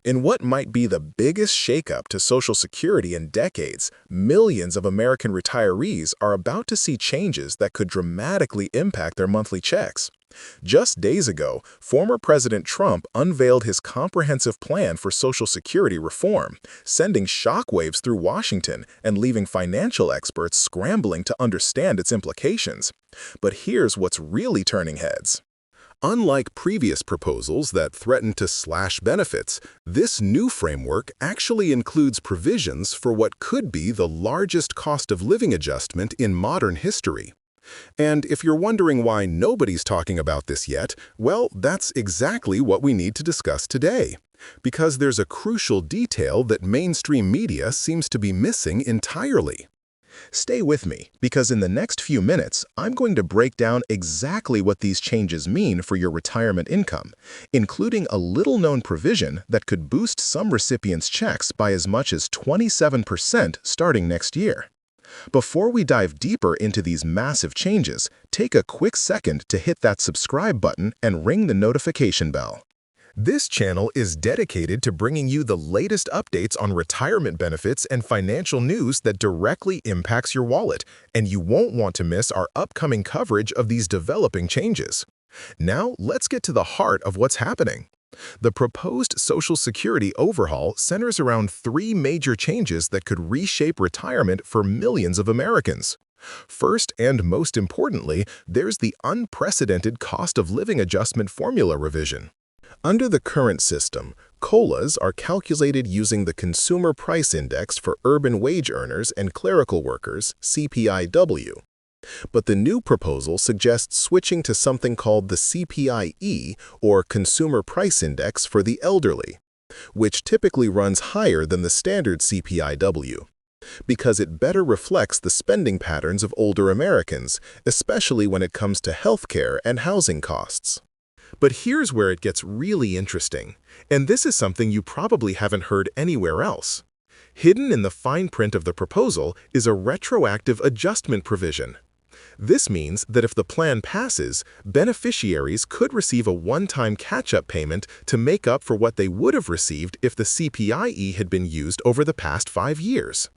In what might be the biggest shakeup to Social Security in decades, millions of American retirees are about to see changes that could dramatically impact their monthly checks. Just days ago, former President Trump unveiled his comprehensive plan for Social Security reform, sending shockwaves through Washington and leaving financial experts scrambling to understand its implications. But here's what's really turning heads. Unlike previous proposals that threaten to slash benefits, this new framework actually includes provisions for what could be the largest cost of living adjustment in modern history. And if you're wondering why nobody's talking about this yet, well, that's exactly what we need to discuss today. Because there's a crucial detail that mainstream media seems to be missing entirely. Stay with me, because in the next few minutes, I'm going to break down exactly what these changes mean for your retirement income, including a little-known provision that could boost some recipients' checks by as much as 27% starting next year. Before we dive deeper into these massive changes, take a quick second to hit that subscribe button and ring the notification bell. This channel is dedicated to bringing you the latest updates on retirement benefits and financial news that directly impacts your wallet, and you won't want to miss our upcoming coverage of these developing changes. Now, let's get to the heart of what's happening. The proposed Social Security overhaul centers around three major changes that could reshape retirement for millions of Americans. First, and most importantly, there's the unprecedented cost of living adjustment formula revision. Under the current system, COLAs are calculated using the Consumer Price Index for urban wage earners and clerical workers, CPIW. But the new proposal suggests switching to something called the CPIE, or Consumer Price Index for the elderly, which typically runs higher than the standard CPIW, because it better reflects the spending patterns of older Americans, especially when it comes to healthcare and housing costs. But here's where it gets really interesting, and this is something you probably haven't heard anywhere else. Hidden in the fine print of the proposal is a retroactive adjustment provision. This means that if the plan passes, beneficiaries could receive a one-time catch-up payment to make up for what they would have received if the CPIE had been used over the past 5 years.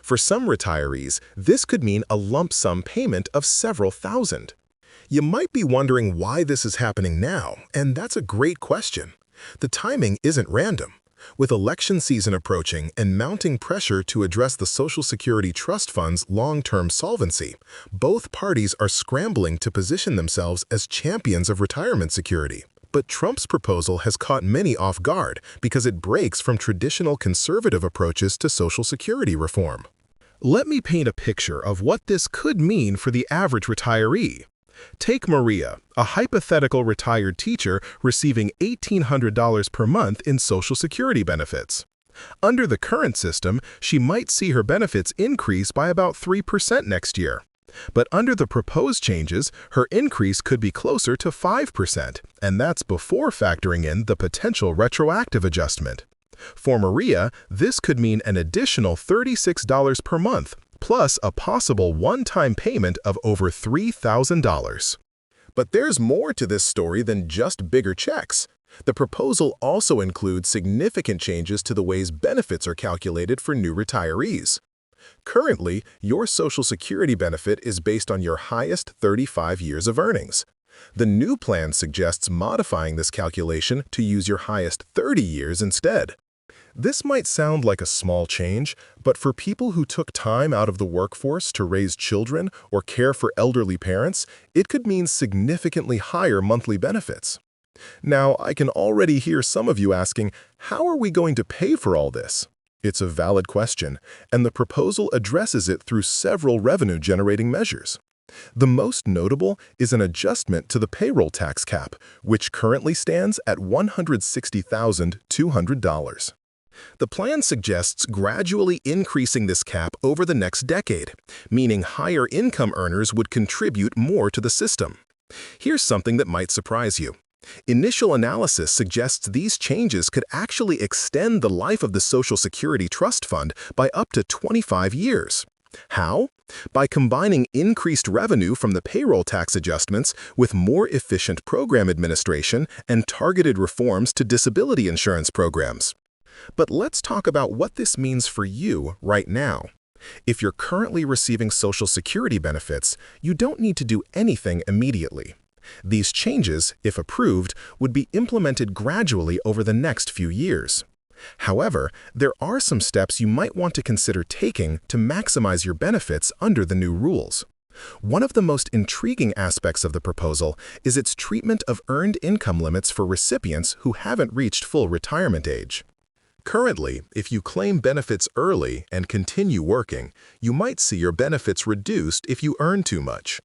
For some retirees, this could mean a lump sum payment of several thousand. You might be wondering why this is happening now, and that's a great question. The timing isn't random. With election season approaching and mounting pressure to address the Social Security Trust Fund's long-term solvency, both parties are scrambling to position themselves as champions of retirement security. But Trump's proposal has caught many off guard because it breaks from traditional conservative approaches to Social Security reform. Let me paint a picture of what this could mean for the average retiree. Take Maria, a hypothetical retired teacher receiving $1,800 per month in Social Security benefits. Under the current system, she might see her benefits increase by about 3% next year. But under the proposed changes, her increase could be closer to 5%, and that's before factoring in the potential retroactive adjustment. For Maria, this could mean an additional $36 per month, plus a possible one-time payment of over $3,000. But there's more to this story than just bigger checks. The proposal also includes significant changes to the ways benefits are calculated for new retirees. Currently, your Social Security benefit is based on your highest 35 years of earnings. The new plan suggests modifying this calculation to use your highest 30 years instead. This might sound like a small change, but for people who took time out of the workforce to raise children or care for elderly parents, it could mean significantly higher monthly benefits. Now, I can already hear some of you asking, how are we going to pay for all this? It's a valid question, and the proposal addresses it through several revenue-generating measures. The most notable is an adjustment to the payroll tax cap, which currently stands at $160,200. The plan suggests gradually increasing this cap over the next decade, meaning higher income earners would contribute more to the system. Here's something that might surprise you. Initial analysis suggests these changes could actually extend the life of the Social Security Trust Fund by up to 25 years. How? By combining increased revenue from the payroll tax adjustments with more efficient program administration and targeted reforms to disability insurance programs. But let's talk about what this means for you right now. If you're currently receiving Social Security benefits, you don't need to do anything immediately. These changes, if approved, would be implemented gradually over the next few years. However, there are some steps you might want to consider taking to maximize your benefits under the new rules. One of the most intriguing aspects of the proposal is its treatment of earned income limits for recipients who haven't reached full retirement age. Currently, if you claim benefits early and continue working, you might see your benefits reduced if you earn too much.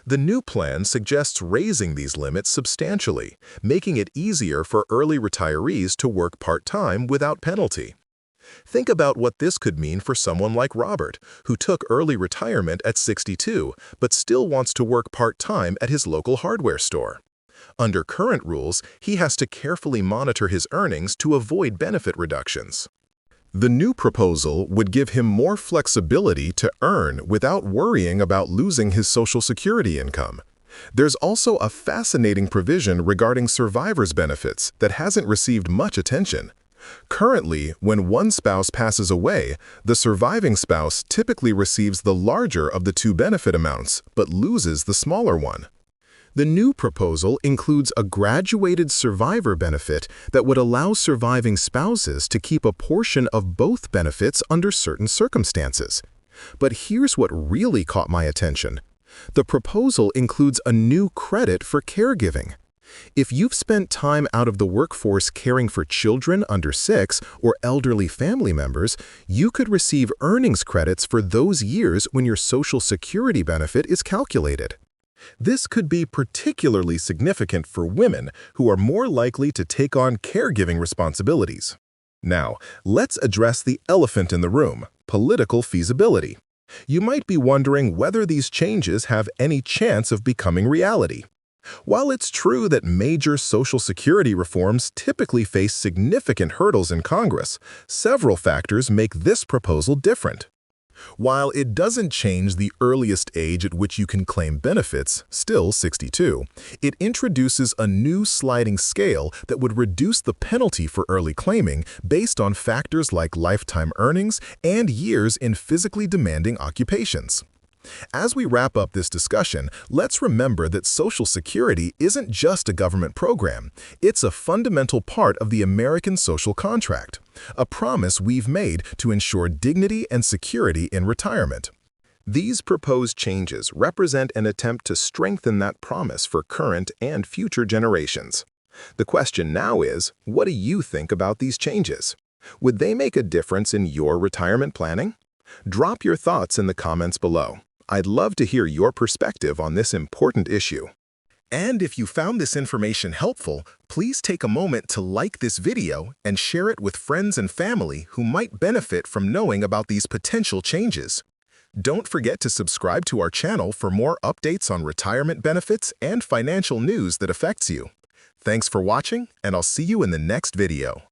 The new plan suggests raising these limits substantially, making it easier for early retirees to work part-time without penalty. Think about what this could mean for someone like Robert, who took early retirement at 62 but still wants to work part-time at his local hardware store. Under current rules, he has to carefully monitor his earnings to avoid benefit reductions. The new proposal would give him more flexibility to earn without worrying about losing his Social Security income. There's also a fascinating provision regarding survivors' benefits that hasn't received much attention. Currently, when one spouse passes away, the surviving spouse typically receives the larger of the two benefit amounts, but loses the smaller one. The new proposal includes a graduated survivor benefit that would allow surviving spouses to keep a portion of both benefits under certain circumstances. But here's what really caught my attention. The proposal includes a new credit for caregiving. If you've spent time out of the workforce caring for children under 6 or elderly family members, you could receive earnings credits for those years when your Social Security benefit is calculated. This could be particularly significant for women who are more likely to take on caregiving responsibilities. Now, let's address the elephant in the room, political feasibility. You might be wondering whether these changes have any chance of becoming reality. While it's true that major Social Security reforms typically face significant hurdles in Congress, several factors make this proposal different. While it doesn't change the earliest age at which you can claim benefits, still 62, it introduces a new sliding scale that would reduce the penalty for early claiming based on factors like lifetime earnings and years in physically demanding occupations. As we wrap up this discussion, let's remember that Social Security isn't just a government program. It's a fundamental part of the American social contract, a promise we've made to ensure dignity and security in retirement. These proposed changes represent an attempt to strengthen that promise for current and future generations. The question now is, what do you think about these changes? Would they make a difference in your retirement planning? Drop your thoughts in the comments below. I'd love to hear your perspective on this important issue. And if you found this information helpful, please take a moment to like this video and share it with friends and family who might benefit from knowing about these potential changes. Don't forget to subscribe to our channel for more updates on retirement benefits and financial news that affects you. Thanks for watching, and I'll see you in the next video.